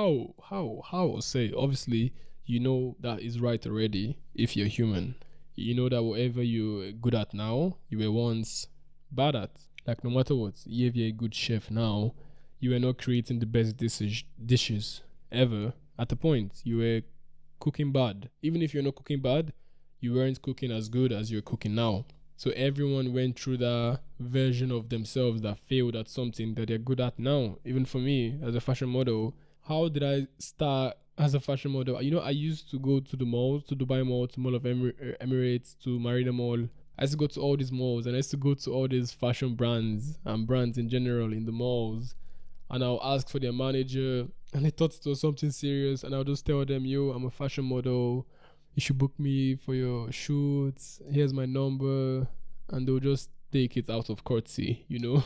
How I'll say, obviously, you know that is right already if you're human. You know that whatever you're good at now, you were once bad at. Like, no matter what, if you're a good chef now, you were not creating the best dishes ever. At the point, you were cooking bad. Even if you're not cooking bad, you weren't cooking as good as you're cooking now. So everyone went through that version of themselves that failed at something that they're good at now. Even for me, as a fashion model, how did I start as a fashion model? You know, I used to go to the malls, to Dubai Mall, to Mall of Emirates, to Marina Mall. I used to go to all these malls and I used to go to all these fashion brands and brands in general in the malls. And I'll ask for their manager, and they thought it was something serious. And I'll just tell them, yo, I'm a fashion model. You should book me for your shoots. Here's my number. And they'll just take it out of courtesy, you know?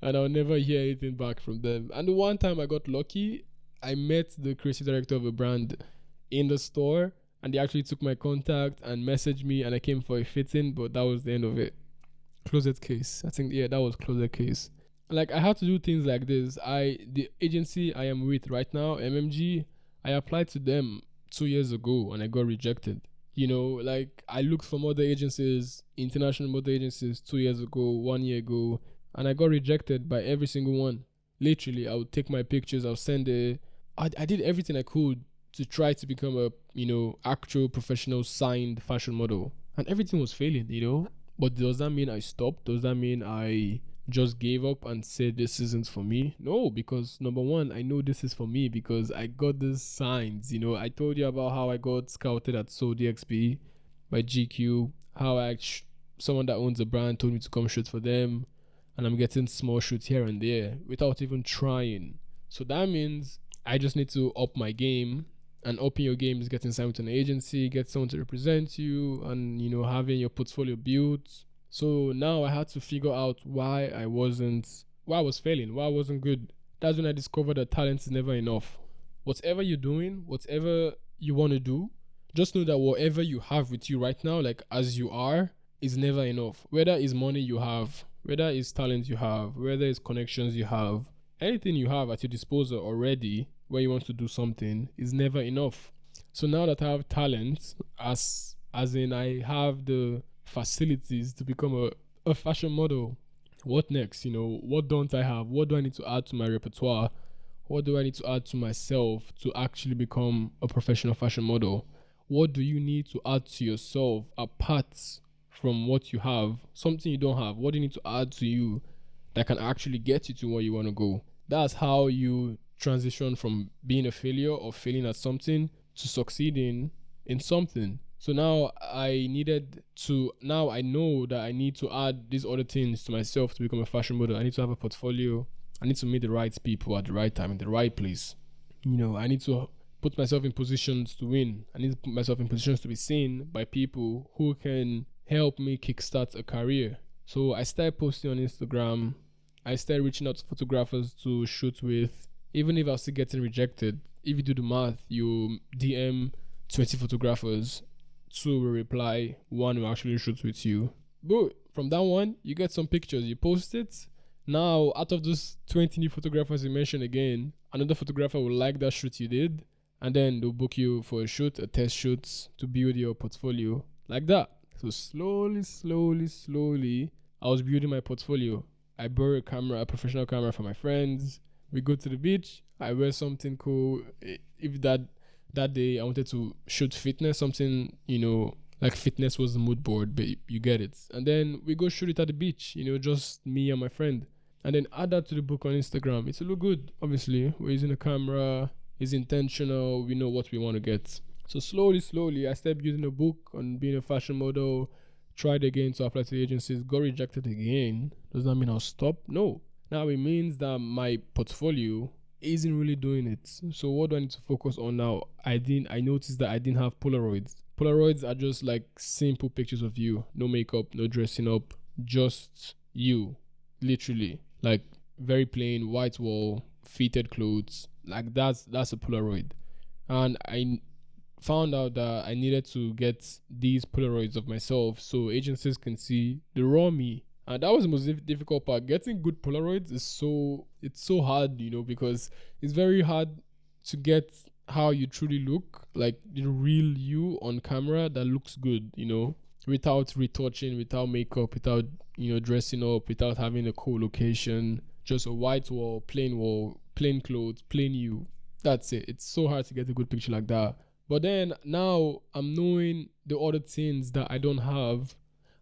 And I'll never hear anything back from them. And the one time I got lucky, I met the creative director of a brand in the store, and they actually took my contact and messaged me, and I came for a fitting, but that was the end of it. Closet case. I think, yeah, that was closet case. Like, I had to do things like this. The agency I am with right now, MMG, I applied to them 2 years ago and I got rejected. You know, like, I looked for other agencies, international model agencies, 2 years ago, 1 year ago, and I got rejected by every single one. Literally, I would take my pictures, I'll send it. I did everything I could to try to become a, actual professional signed fashion model. And everything was failing. But does that mean I stopped? Does that mean I just gave up and said this isn't for me? No, because number one, I know this is for me because I got these signs. I told you about how I got scouted at Soul DXP by GQ, how someone that owns a brand told me to come shoot for them, and I'm getting small shoots here and there without even trying. So that means I just need to up my game, and upping your game is getting signed with an agency, get someone to represent you, and having your portfolio built. So now I had to figure out why I was failing, why I wasn't good. That's when I discovered that talent is never enough. Whatever you're doing, whatever you want to do, just know that whatever you have with you right now, like as you are, is never enough. Whether it's money you have, whether it's talent you have, whether it's connections you have, anything you have at your disposal already when you want to do something is never enough. So now that I have talent, as in I have the facilities to become a fashion model, what next? What don't I have? What do I need to add to my repertoire? What do I need to add to myself to actually become a professional fashion model? What do you need to add to yourself apart from what you have? Something you don't have. What do you need to add to you that can actually get you to where you want to go? That's how you transition from being a failure or failing at something to succeeding in something. So now I know that I need to add these other things to myself to become a fashion model. I need to have a portfolio. I need to meet the right people at the right time in the right place. I need to put myself in positions to win. I need to put myself in positions to be seen by people who can help me kickstart a career. So I started posting on Instagram. I started reaching out to photographers to shoot with. Even if I was still getting rejected, if you do the math, you DM 20 photographers, 2 will reply, 1 will actually shoot with you. But from that one, you get some pictures, you post it. Now, out of those 20 new photographers you mentioned again, another photographer will like that shoot you did, and then they'll book you for a test shoot to build your portfolio. Like that. So slowly, I was building my portfolio. I borrow a professional camera from my friends. We go to the beach. I wear something cool. If that day I wanted to shoot fitness, something, like fitness was the mood board, but you get it. And then we go shoot it at the beach, just me and my friend. And then add that to the book on Instagram. It's a look good, obviously. We're using a camera, it's intentional, we know what we want to get. So slowly, I started building a book on being a fashion model, tried again to apply to the agencies, got rejected again. Does that mean I'll stop? No. Now it means that my portfolio isn't really doing it. So what do I need to focus on now? I noticed that I didn't have Polaroids. Polaroids are just like simple pictures of you. No makeup, no dressing up, just you. Literally. Like very plain, white wall, fitted clothes. Like that's a Polaroid. And I found out that I needed to get these Polaroids of myself so agencies can see the raw me And that was the most difficult part. Getting good Polaroids is it's so hard, because it's very hard to get how you truly look, like the real you on camera that looks good, without retouching, without makeup, without dressing up, without having a cool location, just a white wall, plain clothes, plain you. That's it. It's so hard to get a good picture like that. But then now I'm knowing the other things that I don't have,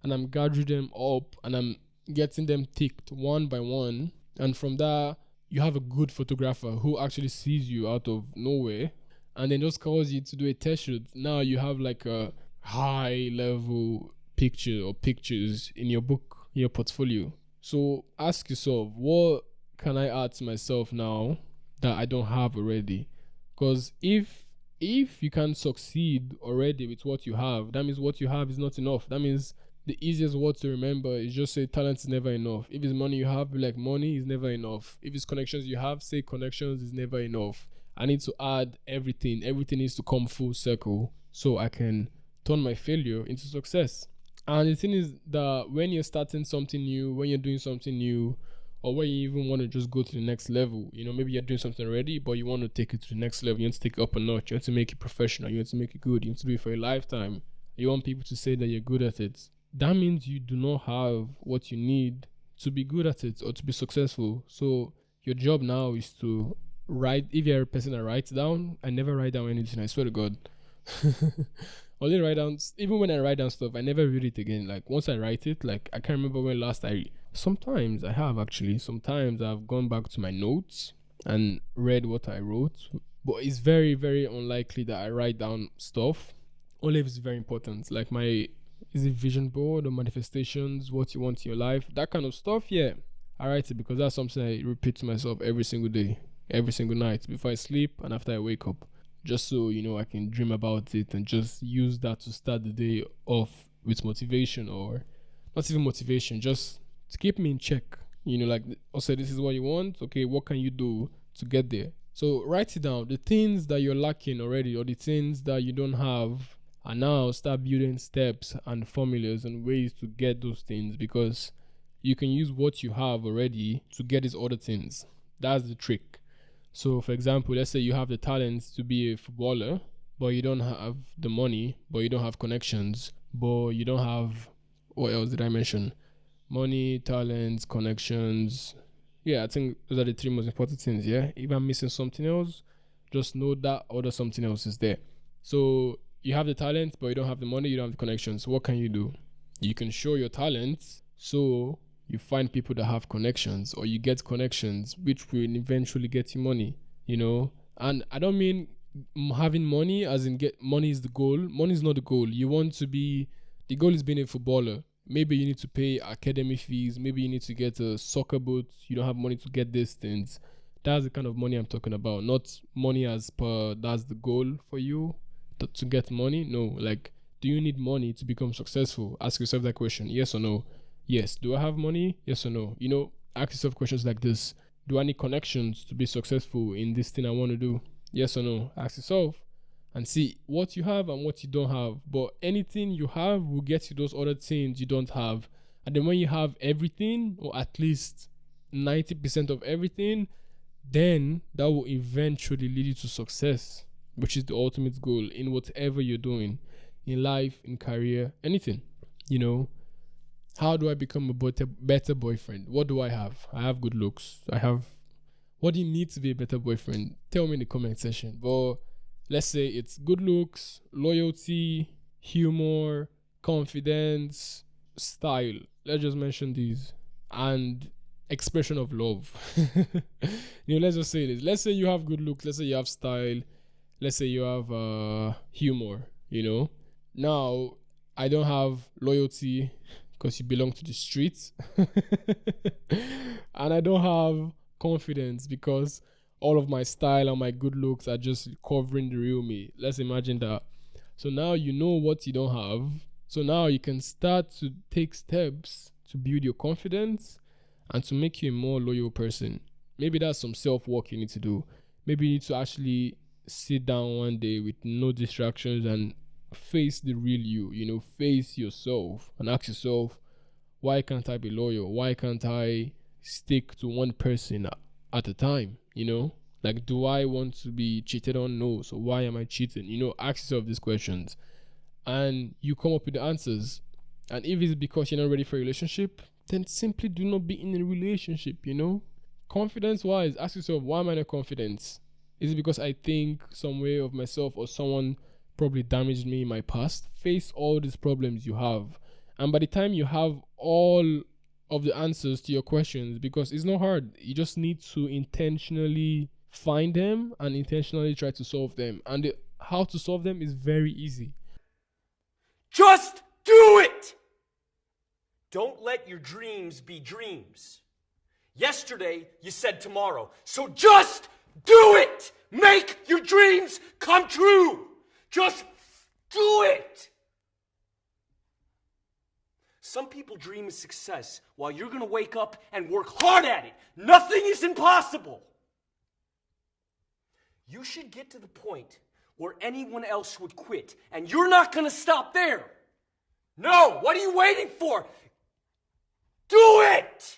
and I'm gathering them up and I'm getting them ticked one by one. And from that, you have a good photographer who actually sees you out of nowhere and then just calls you to do a test shoot. Now you have like a high level picture or pictures in your book, in your portfolio. So ask yourself, what can I add to myself now that I don't have already? Because if you can succeed already with what you have, that means what you have is not enough. That means the easiest word to remember is just say talent is never enough. If it's money you have, be like money is never enough. If it's connections you have, say connections is never enough. I need to add everything. Everything needs to come full circle so I can turn my failure into success. And the thing is that when you're starting something new, when you're doing something new, or when you even want to just go to the next level, maybe you're doing something already, but you want to take it to the next level. You want to take it up a notch. You want to make it professional. You want to make it good. You want to do it for a lifetime. You want people to say that you're good at it. That means you do not have what you need to be good at it or to be successful. So your job now is to write. If you're a person that writes down, I never write down anything. I swear to God. Only write down. Even when I write down stuff, I never read it again. Like once I write it, like I can't remember when last I. Sometimes I have actually. Sometimes I've gone back to my notes and read what I wrote, but it's very very unlikely that I write down stuff. Only if it's very important, like my is it vision board or manifestations, what you want in your life, that kind of stuff. Yeah, I write it because that's something I repeat to myself every single day, every single night before I sleep and after I wake up, just so I can dream about it and just use that to start the day off with motivation, or not even motivation, just to keep me in check. Like also, this is what you want. Okay, what can you do to get there? So write it down, the things that you're lacking already or the things that you don't have, and now start building steps and formulas and ways to get those things, because you can use what you have already to get these other things. That's the trick. So for example, let's say you have the talent to be a footballer, but you don't have the money, but you don't have connections, but you don't have, what else did I mention? Money, talents, connections. Yeah, I think those are the three most important things. Yeah, if I'm missing something else, just know that other something else is there. So you have the talent, but you don't have the money, you don't have the connections. What can you do? You can show your talents, so you find people that have connections, or you get connections, which will eventually get you money. And I don't mean having money as in get money is the goal. Money is not the goal. You want to be, the goal is being a footballer. Maybe you need to pay academy fees. Maybe you need to get a soccer boot. You don't have money to get these things. That's the kind of money I'm talking about. Not money as per that's the goal for you to get money. No, like, do you need money to become successful? Ask yourself that question. Yes or no? Yes. Do I have money? Yes or no? Ask yourself questions like this. Do I need connections to be successful in this thing I want to do? Yes or no? Ask yourself and see what you have and what you don't have. But anything you have will get you those other things you don't have. And then when you have everything, or at least 90% of everything, then that will eventually lead you to success, which is the ultimate goal in whatever you're doing, in life, in career, anything. How do I become a better boyfriend? What do I have? I have good looks. What do you need to be a better boyfriend? Tell me in the comment section. But let's say it's good looks, loyalty, humor, confidence, style. Let's just mention these. And expression of love. Let's just say this. Let's say you have good looks. Let's say you have style. Let's say you have humor. Now I don't have loyalty because you belong to the streets. And I don't have confidence because all of my style and my good looks are just covering the real me. Let's imagine that. So now you know what you don't have. So now you can start to take steps to build your confidence and to make you a more loyal person. Maybe that's some self-work you need to do. Maybe you need to actually sit down one day with no distractions and face the real you, face yourself and ask yourself, why can't I be loyal? Why can't I stick to one person at a time? Like, do I want to be cheated on? No. So why am I cheating? Ask yourself these questions and you come up with the answers. And if it's because you're not ready for a relationship, then simply do not be in a relationship. Confidence wise, ask yourself, why am I not confident? Is it because I think some way of myself, or someone probably damaged me in my past? Face all these problems you have. And by the time you have all of the answers to your questions, because it's not hard, you just need to intentionally find them and intentionally try to solve them. And how to solve them is very easy. Just do it! Don't let your dreams be dreams. Yesterday, you said tomorrow. So just do it! Make your dreams come true! Just do it! Some people dream of success while you're gonna wake up and work hard at it. Nothing is impossible. You should get to the point where anyone else would quit, and you're not gonna stop there. No, what are you waiting for? Do it!